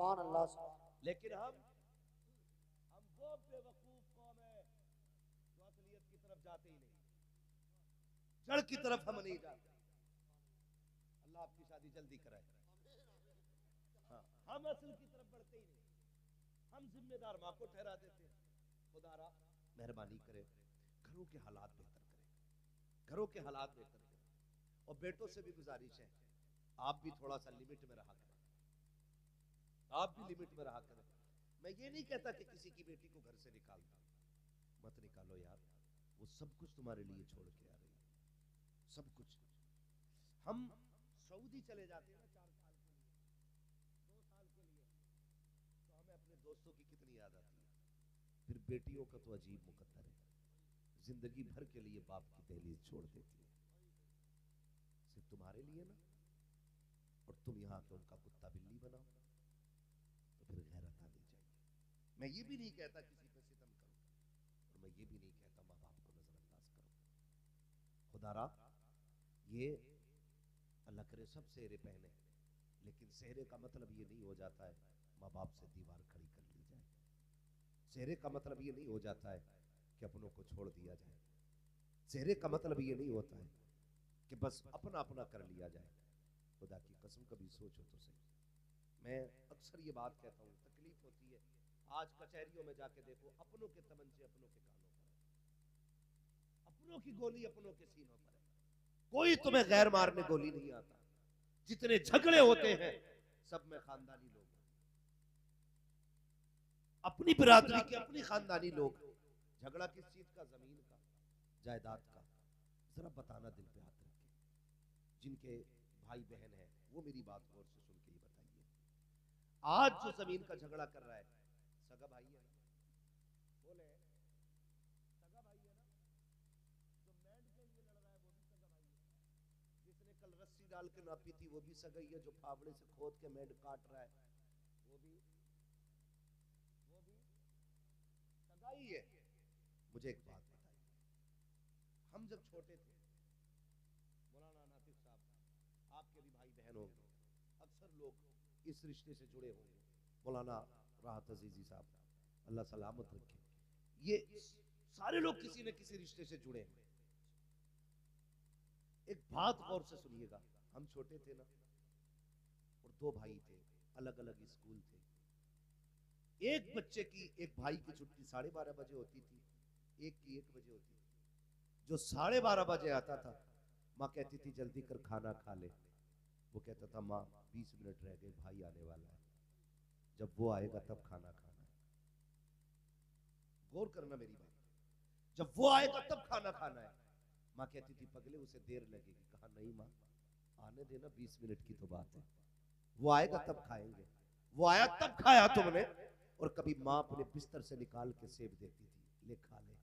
सुभान अल्लाह। लेकिन हम वो बेवकूफ कौम है जो असलियत की तरफ जाते ही नहीं, जड़ की तरफ हम नहीं जाते। अल्लाह आपकी शादी जल्दी कराए। हाँ, हम असल की तरफ बढ़ते ही नहीं, हम जिम्मेदार माँ को ठहरा देते हैं। खुदा मेहरबानी करे, घरों के हालात बेहतर करे, घरों के हालात बेहतर करे। और बेटों से भी गुजारिश है, आप भी थोड़ा सा लिमिट में रहा करें, आप भी लिमिट में रहा करें। मैं ये नहीं कहता कि किसी की बेटी को घर से निकाल दो, मत निकालो यार, वो सब कुछ तुम्हारे लिए छोड़ के आ रही है, सब कुछ। हम सऊदी चले जाते हैं ना 4 साल के लिए, 2 साल के लिए, तो हमें अपने दोस्तों की कितनी याद आती है। फिर बेटियों का तो अजीब मुकद्दर है, जिंदगी भर के लिए बाप की दहलीज छोड़ देती है सिर्फ तुम्हारे लिए ना, और तुम यहाँ के उनका कुत्ता बिल्ली बनाओ, तो फिर गैरत आनी चाहिए। मैं ये भी नहीं कहता किसी पे सितम करो, और मैं ये भी नहीं कहता माँ बाप को नजरअंदाज करो। खुदारा ये अल्लाह करे सब सेहरे पहने, लेकिन सेहरे का मतलब ये नहीं हो जाता है माँ बाप से दीवार खड़ी कर ली जाए। सेहरे का मतलब ये नहीं हो जाता है कि अपनों को छोड़ दिया जाए। सेहरे का मतलब ये नहीं होता है कि बस अपना अपना कर लिया जाए। खुदा की कसम कभी सोचो तो सही। मैं अक्सर ये बात कहता हूँ, तकलीफ होती है, आज कचहरियों में जाके देखो, अपनों के तमंचे अपनों के कानों पर है, अपनों की गोली अपनों के सीनों पर है, कोई तुम्हें गैर मारने गोली नहीं आता। जितने झगड़े होते हैं सब में खानदानी लोग, अपनी बिरादरी के अपनी खानदानी लोग। झगड़ा किस चीज का? जमीन का, जायदाद का। जरा बताना दिल पे हाथ रख के, जिनके भाई बहन है वो मेरी बात गौर से सुन के ही बताइए। आज जो जमीन का झगड़ा कर रहा है, सगा भाई है ना? बोले सगा भाई है ना? जो मैंड के लिए लड़ रहा है वो भी सगा भाई है, जिसने कल रस्सी डाल के नापी थी वो भी सगा ही है, जो फावड़े से खोद के मैंड काट रहा है वो भी सगा ही है। मुझे एक बात बताइए, हम जब छोटे थे, मौलाना नातिक साहब, आपके भी भाई बहन होंगे, अक्सर लोग इस रिश्ते से जुड़े होंगे, मौलाना राहत अजीजी साहब, अल्लाह सलामत रखे, ये सारे लोग किसी न किसी रिश्ते से जुड़े हैं। एक बात गौर से सुनिएगा, हम छोटे थे ना, और 2 भाई थे, अलग अलग स्कूल थे। एक बच्चे की, एक भाई की छुट्टी 12:30 बजे होती थी, एक की 1 बजे होती थी। जो 12:30 बजे आता था, माँ कहती थी जल्दी कर खाना खा ले, वो कहता था माँ 20 मिनट रह गए, भाई आने वाला है, जब वो आएगा तब खाना खाना है। गौर करना मेरी बात, जब वो आएगा तब खाना खाना है। माँ कहती थी पगले उसे देर लगेगी, कहा नहीं माँ आने देना, 20 मिनट की तो बात है, वो आएगा तब खाएंगे। वो आया तब खाया तुमने। और कभी माँ अपने बिस्तर से निकाल के सेब देती थी, ले खा ले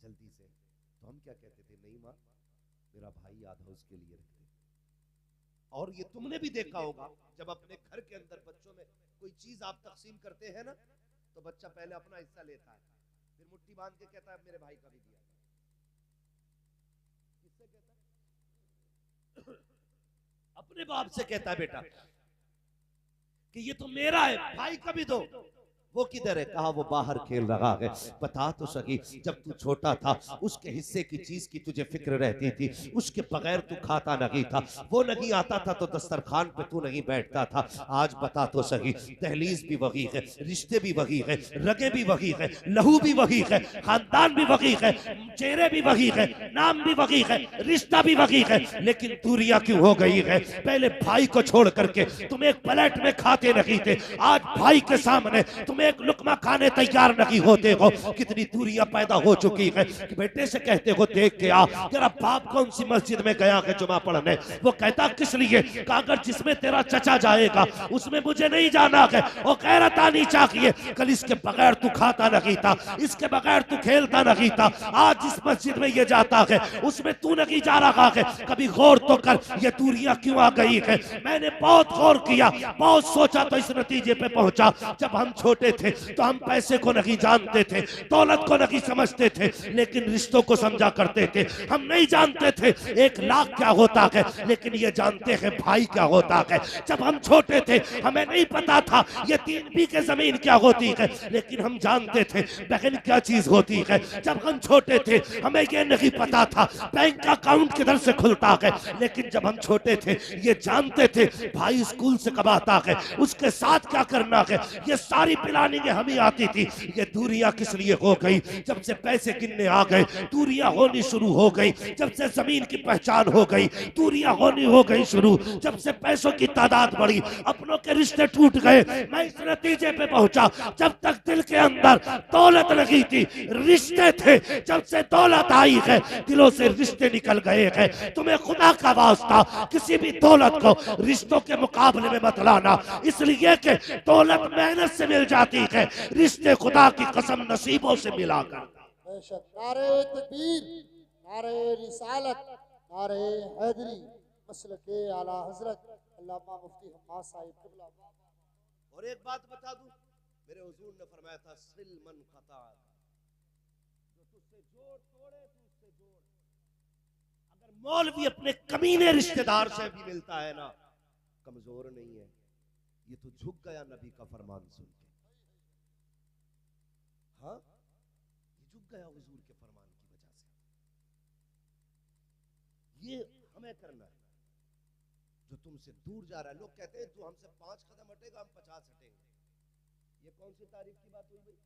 जल्दी से, तो हम क्या कहते थे, नहीं माँ मेरा भाई आधा उसके लिए रख दे। और ये तुमने भी देखा होगा, जब अपने घर के अंदर बच्चों में कोई चीज आप तकसीम करते हैं ना, तो बच्चा पहले अपना हिस्सा लेता है, फिर मुट्ठी बांध के कहता है मेरे भाई का भी दिया। किससे कहता है? अपने बाप से कहता है बेटा कि ये तो मेरा है, भाई का भी दो। वो किधर है? कहा वो बाहर खेल रहा है। बता तो सही, जब तू छोटा था उसके हिस्से की चीज की तुझे फिक्र रहती थी, उसके बगैर तू खाता नहीं था, वो नहीं आता था तो दस्तरखान पे तू नहीं बैठता था। आज बता तो सही, दहलीज भी वही है, रिश्ते भी वही है, रगे भी वही है, लहू भी वही है, खानदान भी वही है, चेहरे भी वही है, नाम भी वही है, रिश्ता भी वही है, लेकिन दूरियां क्यों हो गई है? पहले भाई को छोड़ करके तुम एक प्लेट में खाते नहीं थे, आज भाई के सामने तुम एक लुकमा खाने तैयार नहीं होते हो। कितनी दूरियां पैदा हो चुकी है कि बेटे से कहते हो देख के आ, तेरा बाप कौन सी मस्जिद में गया है जुमा पढ़ने? वो कहता किस लिए? अगर जिसमें तेरा चचा जाएगा उसमें मुझे नहीं जाना है। वो गैरत आनी चाहिए, कल इसके बगैर तू खाता नहीं था, इसके बगैर तू खेलता नहीं था, आज जिस मस्जिद में ये जाता है उसमें तू नहीं जा रहा है। कभी गौर तो कर, ये दूरियां क्यों आ गई है? मैंने बहुत गौर किया, बहुत सोचा, तो इस नतीजे पे पहुंचा, जब हम छोटे थे तो हम पैसे को नहीं जानते थे, दौलत को नहीं समझते थे, लेकिन रिश्तों को समझा करते थे। हम नहीं जानते थे 1 लाख क्या होता है, लेकिन ये जानते हैं भाई क्या होता है। जब हम छोटे थे हमें नहीं पता था ये 3 बीघे जमीन क्या होती है, लेकिन हम जानते थे बहन क्या चीज होती है। जब हम छोटे थे हमें ये नहीं पता था बैंक का अकाउंट किधर से खुलता है, लेकिन जब हम छोटे थे ये जानते थे भाई स्कूल से कब आता है, उसके साथ क्या करना है। ये सारी प्लानिंग हमें आती थी। ये दूरियां किस लिए हो गई? जब से पैसे गिनने आ गए दूरियां होनी शुरू हो गई। जब से जमीन की पहचान हो गई दूरियां होनी हो गई शुरू। जब से पैसों की तादाद बढ़ी अपनों के रिश्ते टूट गए। मैं इस नतीजे पे पहुंचा जब तक दिल के अंदर दौलत नहीं थी रिश्ते थे। जब से दौलत आई है दिलों से रिश्ते निकल गए हैं। तुम्हें खुदा का वास्ता किसी भी दौलत को रिश्तों के मुकाबले में मत लाना, इसलिए कि दौलत मेहनत से मिल जाती है, रिश्ते खुदा की कसम नसीबों से मिला कर। नारे तकबीर, नारे रिसालत, नारे हैदरी, मसलके आला हजरत अल्लामा मुफ्ती हम्माद साहिब क़िबला। और एक बात बता दूं, मेरे हुजूर ने फरमाया था सिल मन कता, जो तुझसे जोड़ तोड़े तू उससे जोड़। अगर मौलवी अपने कमीने रिश्तेदार से भी मिलता है ना, कमजोर नहीं है, ये तो झुक गया नबी का फरमान सुन के। हाँ, ये झुक गया हुजूर के फरमान की वजह से। ये हमें करना है। जो तुमसे दूर जा रहा है, लोग कहते हैं तू हमसे 5 कदम हटेगा हम 50 हटेंगे। ये कौन सी तारीफ की बात हुई भाई?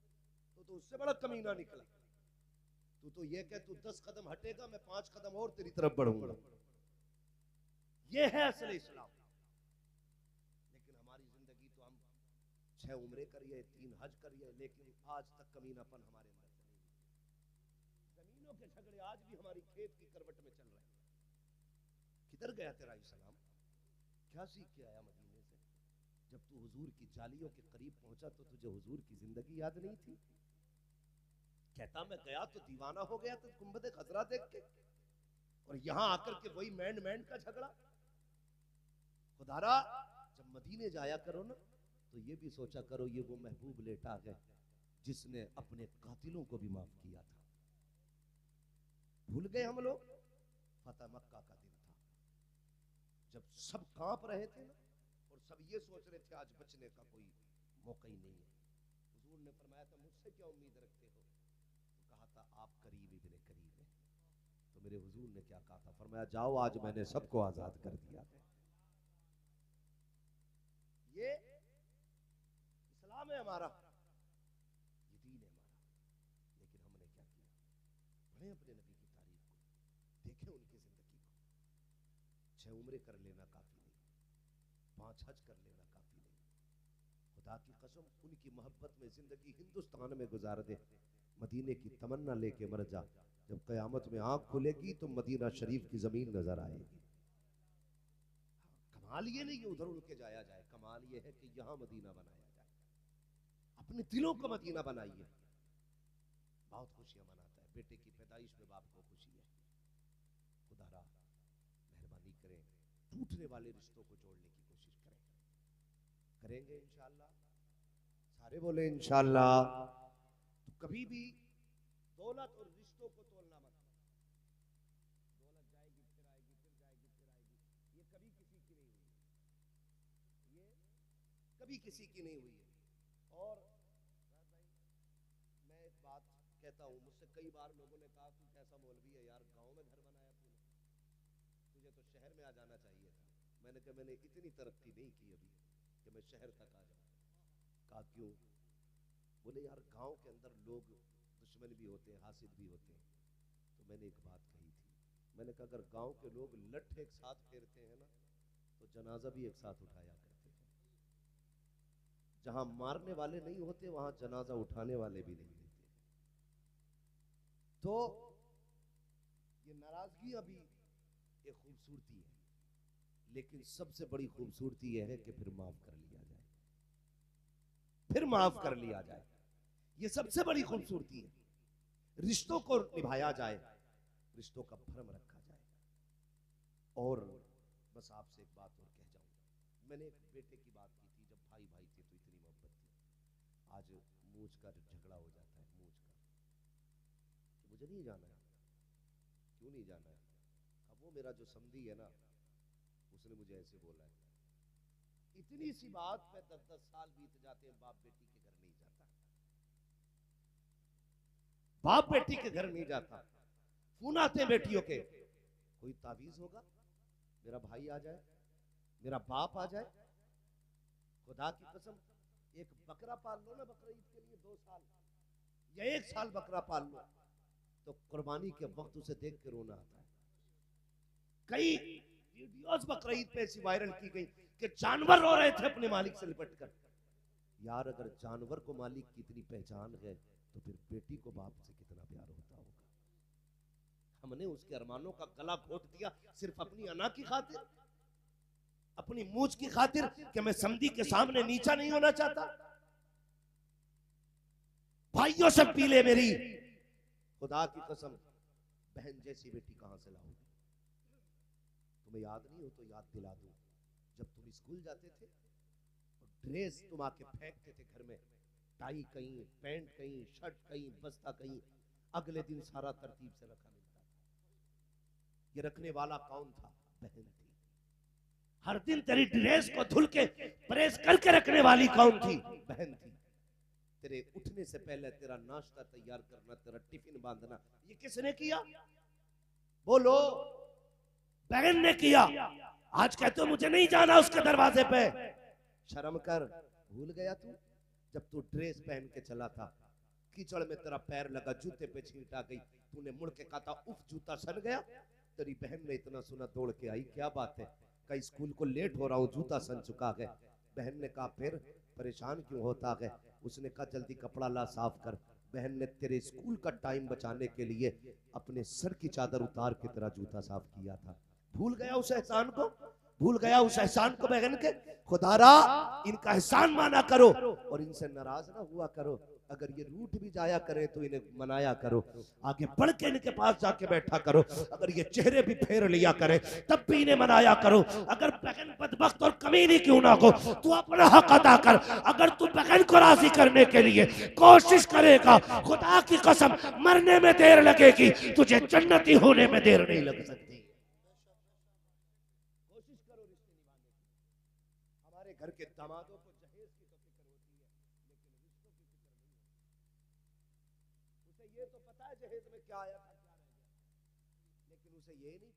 तो उससे बड़ा कमीना निकला। तू तो ये कह तू 10 कदम हटेगा मैं 5 कदम और तेरी तरफ बढ़ूंगा। ये है असल इस्लाम। लेकिन हमारी जिंदगी तो हम 6 उम्रे करिए 3 हज करिए, लेकिन आज तक कमीनापन हमारे अंदर से नहीं। जमीनों के झगड़े आज भी हमारी खेत की करवट में चल रहे हैं। किधर गया तेरा इस्लाम? क्या सीख के आया मदीने से? जब तू हुजूर की जालियों के करीब पहुंचा तो तुझे हुजूर की जिंदगी याद नहीं थी? कहता मैं गया तो दीवाना हो गया तो गुंबद खजरा देख के, और यहां आकर के वही मैंड का झगड़ा। खुदारा जब मदीने जाया करो ना तो ये भी सोचा करो ये वो महबूब लेटा है जिसने अपने कातिलों को भी माफ किया था। भूल गए हम लोग? फतह मक्का का दिन था जब सब कांप रहे थे ना, और सब ये सोच रहे थे आज बचने का कोई मौका ही नहीं है। हुजूर ने फरमाया था मुझसे क्या उम्मीद रखते हो? तो कहा था आप करीब इब्ने करीब है। तो मेरे हुजूर ने क्या कहा था? फरमाया जाओ आज मैंने सबको आजाद कर दिया है। ये इस्लाम है हमारा, ये दीन है हमारा। लेकिन हमने क्या किया? पढ़े अपने नबी की तारीफ को, देखें उनकी जिंदगी को। 6 उम्रे कर लेना काफी नहीं, 5 हज कर लेना काफी नहीं। खुदा की कसम उनकी मोहब्बत में जिंदगी हिंदुस्तान में गुजार दे, मदीने की तमन्ना लेके मर जा। जब कयामत में आंख खुलेगी तो मदीना शरीफ की जमीन नजर आएगी। कमाल ये नहीं उधर उड़ के जाया जाए, कमाल ये है कि यहां मदीना बनाया जाए। अपने दिलों को मदीना बनाइए। बहुत खुशियां मनाता है, बेटे की पैदाइश में बाप को खुशी है। खुदारा मेहरबानी करें, टूटने वाले रिश्तों को जोड़ने की कोशिश करें। करेंगे इंशाअल्लाह? सारे बोले इंशाअल्लाह। तो कभी भी दौलत और रिश्तों को तोलना मत। दौलत जाएगी फिर आएगी, फिर जाएगी फिर आएगी। ये कभी किसी की नहीं हुई, ये कभी किसी की नहीं हुई है। और मैं एक बात कहता हूँ, मुझसे कई बार लोगों ने कहा तू कैसा मौलवी है यार, गांव में घर बनाया तूने, तुझे तो शहर में आ जाना चाहिए था। मैंने कहा मैंने इतनी तरक्की नहीं की अभी कि मैं शहर तक आ जाऊं। कहा क्यों? बोले यार गांव के अंदर लोग दुश्मन भी होते हैं, हासिद भी होते हैं। तो मैंने एक बात कही थी, मैंने कहा अगर गांव के लोग लठ एक साथ फेरते हैं ना तो जनाजा भी एक साथ उठाया करते हैं। जहां मारने वाले नहीं होते वहां जनाजा उठाने वाले भी नहीं रहते। तो ये नाराजगी अभी एक खूबसूरती है, लेकिन सबसे बड़ी खूबसूरती यह है कि फिर माफ कर लिया जाए, फिर माफ कर लिया जाए। ये सबसे बड़ी खूबसूरती है। रिश्तों को निभाया जाए, रिश्तों का भरम रखा जाए। और बस आपसे एक बात और कह जाऊं, मैंने एक बेटे की बात की थी, जब भाई भाई थे तो इतनी मोहब्बत थी। आज मूछ का जो झगड़ा हो जाता है, मूछ का कि मुझे नहीं जाना है। क्यों नहीं जाना है? अब वो मेरा जो समधी है ना, उसने मुझे ऐसे बोला है। इतनी सी बात पे 10-10 साल बीत जाते हैं, बाप बेटी के घर नहीं जाता, बाप बेटी के घर नहीं जाता। फोन आते हैं बेटियों के, कोई तावीज होगा, मेरा भाई आ जाए, मेरा बाप आ जाए। खुदा की कसम, एक बकरा पाल लो ना बकरा ईद के लिए 2 साल या 1 साल बकरा पाल लो, तो कुर्बानी के वक्त उसे देख के रोना आता है। कई वीडियोस बकरा ईद पे ऐसी वायरल की गई कि जानवर रो रहे थे अपने मालिक से लिपट कर। यार अगर जानवर को मालिक की इतनी पहचान है, तो फिर बेटी को बाप से कितना प्यार होता होगा। हमने उसके अरमानों का गला घोट दिया सिर्फ अपनी अना की खातिर, अपनी मूछ की खातिर कि मैं समधी के सामने नीचा नहीं होना चाहता। भाइयों से पीले मेरी, खुदा की कसम, बहन जैसी बेटी कहां से लाओगे? तुम्हें याद नहीं हो तो याद दिला दूं, जब तुम स्कूल जाते थे तो ड्रेस तुम आके फेंकते थे घर में, टाई कहीं, पैंट कहीं, शर्ट कहीं, बस्ता कहीं, अगले दिन सारा तरतीब से रखा मिलता था। ये रखने वाला कौन था? बहन थी। हर दिन तेरी ड्रेस को धुल के प्रेस करके रखने वाली कौन थी? बहन थी। तेरे उठने से पहले तेरा नाश्ता तैयार करना, तेरा टिफिन बांधना, ये किसने किया? बोलो। बहन ने किया। आज कहते हो मुझे नहीं जाना उसके दरवाजे पे। शर्म कर, भूल गया तू? जब तू ड्रेस पहन के चला था, कीचड़ में तेरा पैर लगा, जूते पे छींट आ गई, तूने मुड़ के कहा था उफ जूता सन गया। तेरी बहन ने इतना सुना दौड़ के आई, क्या बात है? कई स्कूल को लेट हो रहा हूँ, जूता सन चुका है। बहन ने कहा फिर परेशान क्यों होता है? उसने कहा जल्दी कपड़ा ला साफ कर। बहन ने तेरे स्कूल का टाइम बचाने के लिए अपने सर की चादर उतार के तेरा जूता साफ किया था। भूल गया उस एहसान को? भूल गया उस एहसान को बहन के? खुदारा इनका एहसान माना करो और इनसे नाराज ना हुआ करो। अगर ये रूठ भी जाया करे तो इन्हें मनाया करो, आगे बढ़ के इनके पास जाके बैठा करो। अगर ये चेहरे भी फेर लिया करे तब भी इन्हें मनाया करो। अगर बहन बदबख्त और कमीनी क्यों ना हो, तू अपना हक अदा कर। अगर तू बहन को राजी करने के लिए कोशिश करेगा, खुदा की कसम मरने में देर लगेगी, तुझे जन्नती होने में देर नहीं लग सकती। कोशिश करो रिश्ते निभाने की। हमारे घर के दामादों को जहेज की तो फिक्र होती है, लेकिन रिश्तों की फिक्र नहीं होती। उसे ये तो पता है जहेज में क्या आया था क्या रह गया, लेकिन उसे ये नहीं